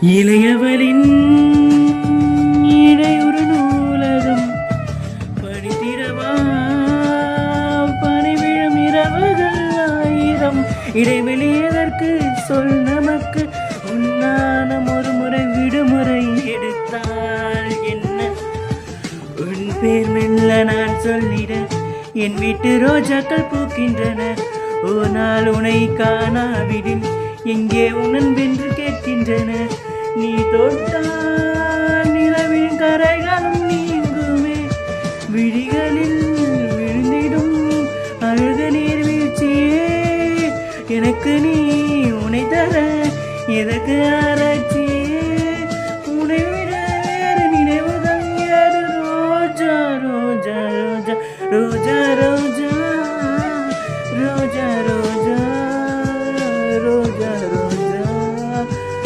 இளையவளின் இடையொரு நூலகம் படித்திடவா பணிவிழும் இரவுகள் ஆயிரம் இடைவெளி எதற்கு சொல் நமக்கு உன்னானம் ஒரு முறை விடுமுறை எடுத்தால் என்ன உன் பேர் மெல்ல நான் சொல்லிட என் வீட்டு ரோஜாக்கள் பூக்கின்றன ஓ நாள் உனை காணாவிடின் எங்கே உனன் வென்று கேட்கின்றன நீ தொட்டால் நிலவின் கரைகளும் நீங்குமே விழிகளில் விழுந்திடும் அழுத நீர் வீழ்ச்சியே எனக்கு நீ உனை தர எதற்கு ஆராய்ச்சியே உனை விட வேறு நினைவுகள் ஏது ரோஜா ரோஜா ரோஜா ரோஜா ரோஜா ரோஜா ரோஜா